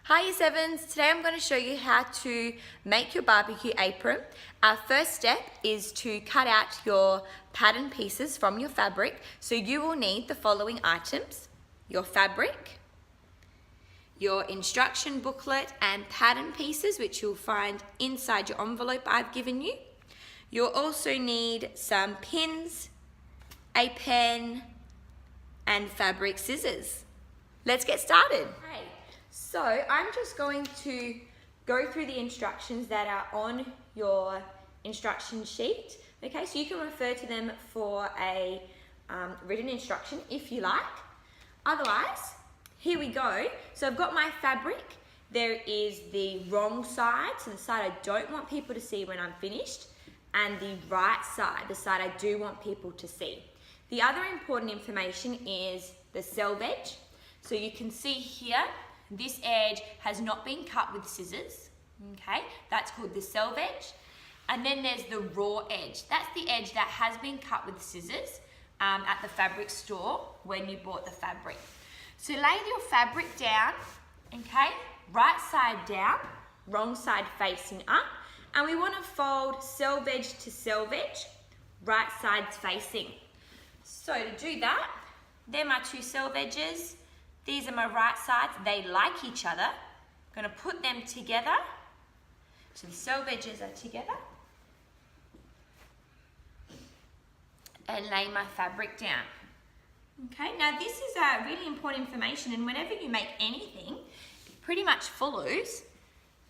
Hi Year 7s, today I'm going to show you how to make your barbecue apron. Our first step is to cut out your pattern pieces from your fabric. So you will need the following items: your fabric, your instruction booklet and pattern pieces, which you'll find inside your envelope I've given you. You'll also need some pins, a pen and fabric scissors. Let's get started. Okay. So I'm just going to go through the instructions that are on your instruction sheet. Okay, so you can refer to them for a written instruction if you like. Otherwise, here we go. So I've got my fabric. There is the wrong side, so the side I don't want people to see when I'm finished, and the right side, the side I do want people to see. The other important information is the selvage. So you can see here, this edge has not been cut with scissors, okay? That's called the selvage. And then there's the raw edge. That's the edge that has been cut with scissors at the fabric store when you bought the fabric. So lay your fabric down, okay? Right side down, wrong side facing up. And we want to fold selvage to selvage, right sides facing. So to do that, they're my two selvages. These are my right sides, they like each other. I'm going to put them together. So the selvages are together. And lay my fabric down. Okay, now this is really important information, and whenever you make anything, it pretty much follows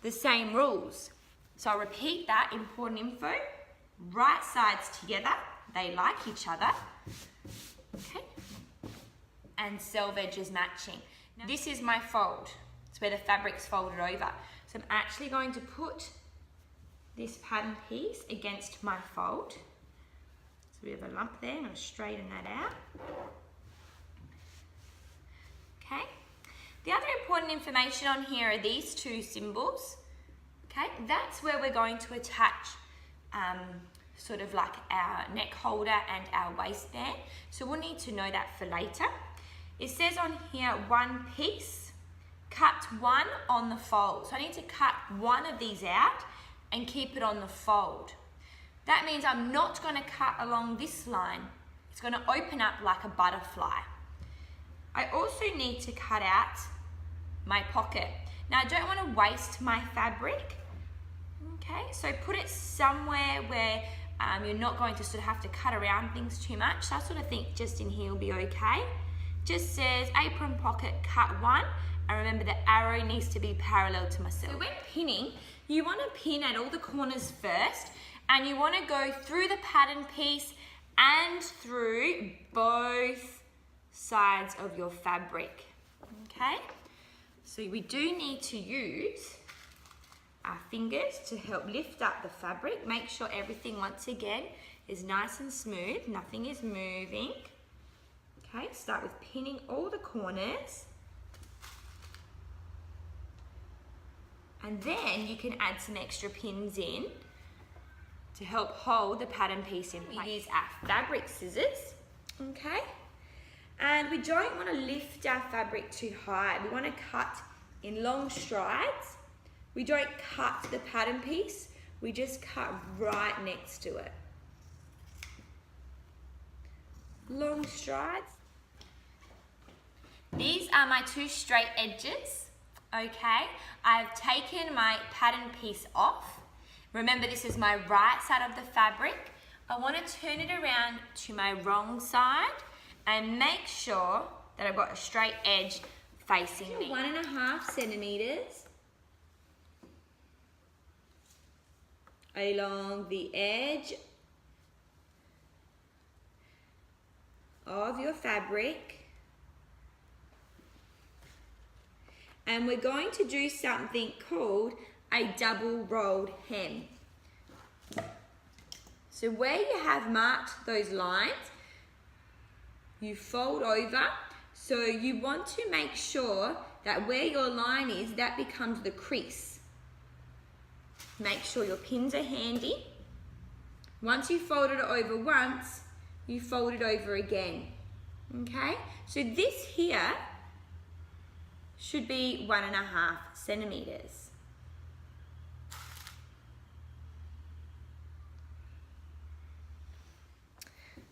the same rules. So I'll repeat that important info. Right sides together, they like each other. Okay. And selvage is matching. Now, this is my fold. It's where the fabric's folded over. So I'm actually going to put this pattern piece against my fold. So we have a lump there. I'm going to straighten that out. Okay. The other important information on here are these two symbols. Okay. That's where we're going to attach sort of like our neck holder and our waistband. So we'll need to know that for later. It says on here, one piece, cut one on the fold. So I need to cut one of these out and keep it on the fold. That means I'm not going to cut along this line. It's going to open up like a butterfly. I also need to cut out my pocket. Now I don't want to waste my fabric. Okay, so put it somewhere where you're not going to sort of have to cut around things too much. So I sort of think just in here will be okay. Just says apron pocket cut one, and remember the arrow needs to be parallel to myself. So when pinning, you want to pin at all the corners first, and you want to go through the pattern piece and through both sides of your fabric. Okay, so we do need to use our fingers to help lift up the fabric. Make sure everything once again is nice and smooth, nothing is moving. Okay, start with pinning all the corners. And then you can add some extra pins in to help hold the pattern piece in place. We use our fabric scissors, okay? And we don't want to lift our fabric too high. We want to cut in long strides. We don't cut the pattern piece, we just cut right next to it. Long strides. These are my two straight edges, okay? I've taken my pattern piece off. Remember, this is my right side of the fabric. I want to turn it around to my wrong side and make sure that I've got a straight edge facing me. 1.5 centimeters along the edge of your fabric. And we're going to do something called a double rolled hem. So where you have marked those lines, you fold over. So you want to make sure that where your line is, that becomes the crease. Make sure your pins are handy. Once you fold it over once, you fold it over again. Okay, so this here, we're going to should be 1.5 centimeters.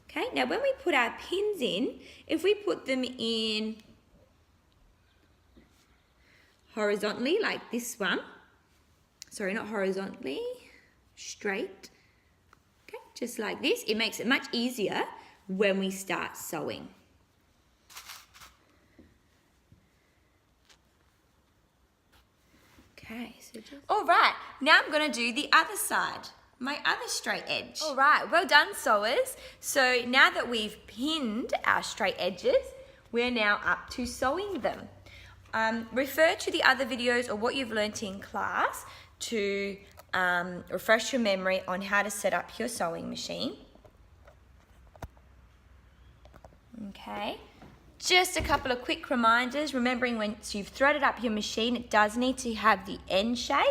Okay, now when we put our pins in, if we put them in horizontally like this one, sorry, not horizontally, straight, okay, just like this, it makes it much easier when we start sewing. Okay, so just... All right, now I'm going to do the other side, my other straight edge. All right, well done, sewers. So now that we've pinned our straight edges, we're now up to sewing them. Refer to the other videos or what you've learnt in class to refresh your memory on how to set up your sewing machine. Okay. Just a couple of quick reminders, remembering once you've threaded up your machine, it does need to have the end shape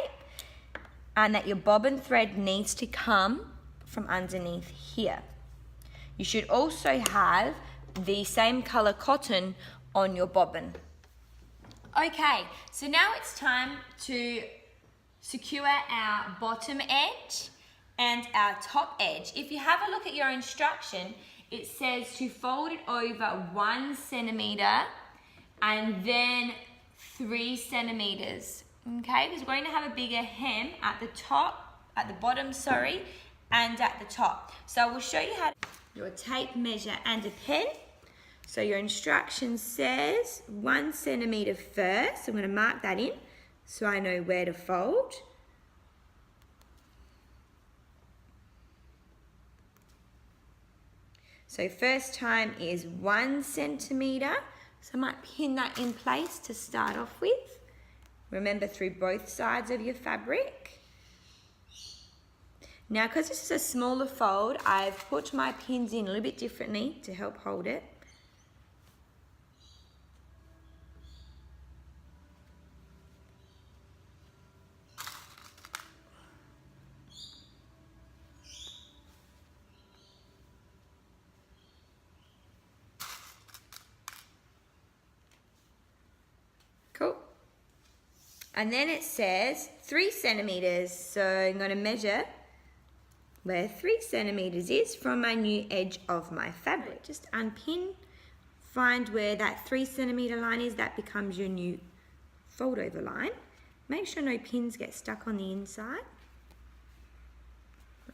and that your bobbin thread needs to come from underneath here. You should also have the same colour cotton on your bobbin. Okay, so now it's time to secure our bottom edge and our top edge. If you have a look at your instruction, it says to fold it over 1 centimetre and then 3 centimetres. Okay, because we're going to have a bigger hem at the top, at the bottom, sorry, and at the top. So I will show you how to your tape measure and a pen. So your instruction says 1 centimetre first. I'm going to mark that in so I know where to fold. So first time is 1 centimetre. So I might pin that in place to start off with. Remember, through both sides of your fabric. Now, because this is a smaller fold, I've put my pins in a little bit differently to help hold it. Cool. And then it says 3 centimetres. So I'm going to measure where 3 centimetres is from my new edge of my fabric. Just unpin, find where that 3 centimetre line is. That becomes your new fold over line. Make sure no pins get stuck on the inside.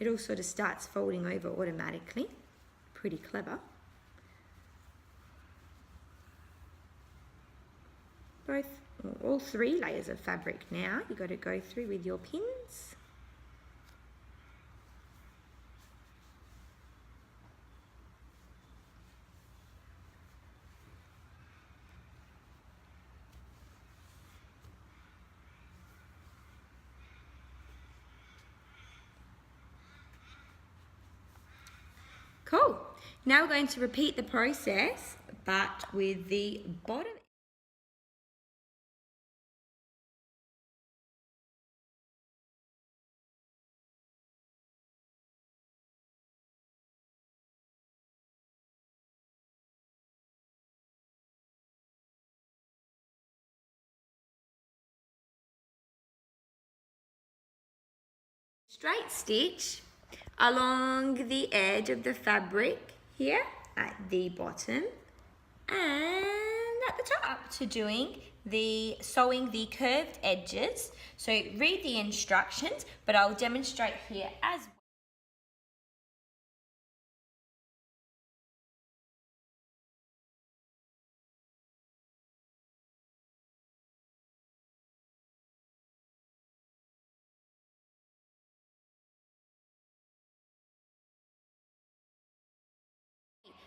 It all sort of starts folding over automatically. Pretty clever. All 3 layers of fabric now you've got to go through with your pins. Cool. Now we're going to repeat the process, but with the bottom. Straight stitch along the edge of the fabric here at the bottom and at the top to doing the sewing the curved edges. So read the instructions, but I'll demonstrate here as well.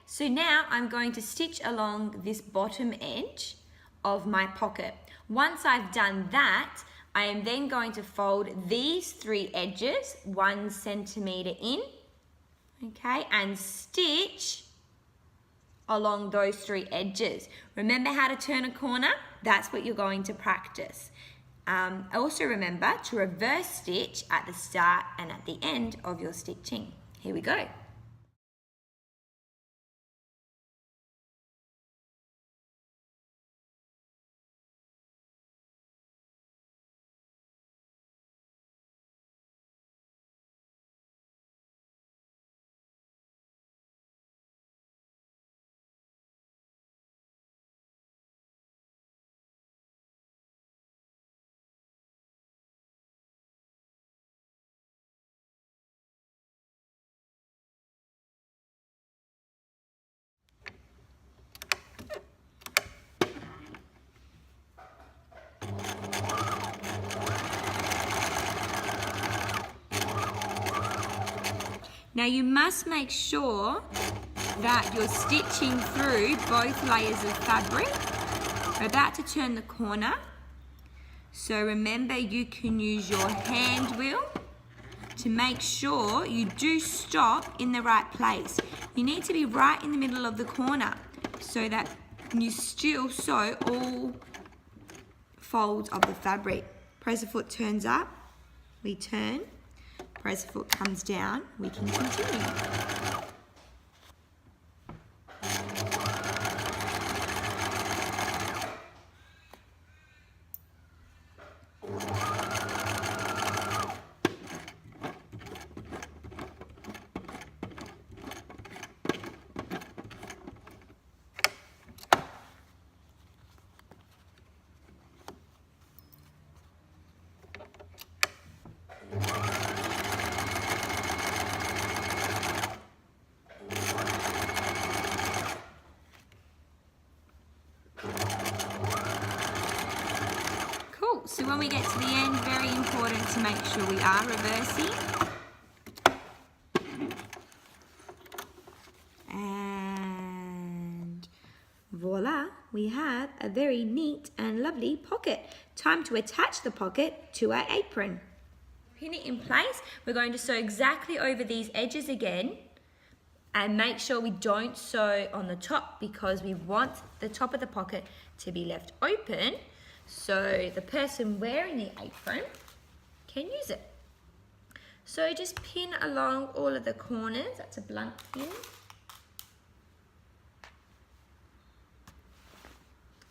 So now I'm going to stitch along this bottom edge of my pocket. Once I've done that, I am then going to fold these 3 edges 1 centimetre in, okay, and stitch along those 3 edges. Remember how to turn a corner? That's what you're going to practice. Also remember to reverse stitch at the start and at the end of your stitching. Here we go. Now you must make sure that you're stitching through both layers of fabric. We're about to turn the corner. So remember, you can use your hand wheel to make sure you do stop in the right place. You need to be right in the middle of the corner so that you still sew all folds of the fabric. Presser foot turns up, we turn. Presser foot comes down, we can continue. So when we get to the end, very important to make sure we are reversing. And voila, we have a very neat and lovely pocket. Time to attach the pocket to our apron. Pin it in place. We're going to sew exactly over these edges again. And make sure we don't sew on the top because we want the top of the pocket to be left open so the person wearing the apron can use it. So just pin along all of the corners. That's a blunt pin.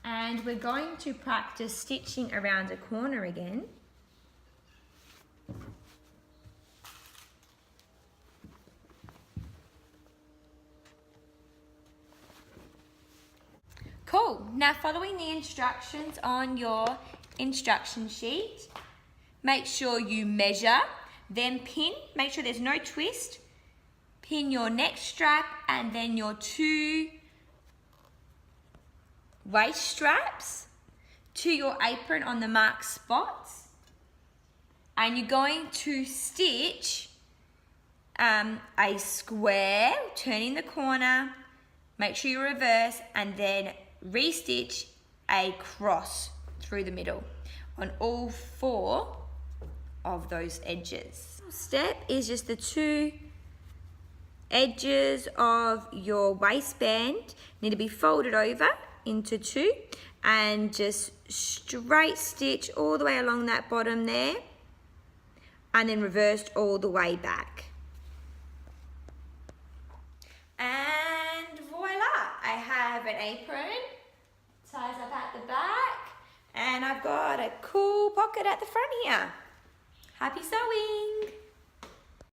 And we're going to practice stitching around a corner again. Cool. Now following the instructions on your instruction sheet, make sure you measure, then pin, make sure there's no twist, pin your neck strap and then your 2 waist straps to your apron on the marked spots, and you're going to stitch a square, turning the corner, make sure you reverse and then re-stitch a cross through the middle on all 4 of those edges. Step is just the 2 edges of your waistband need to be folded over into 2 and just straight stitch all the way along that bottom there and then reversed all the way back. And voila, I have an apron, ties up at the back, and I've got a cool pocket at the front here. Happy sewing!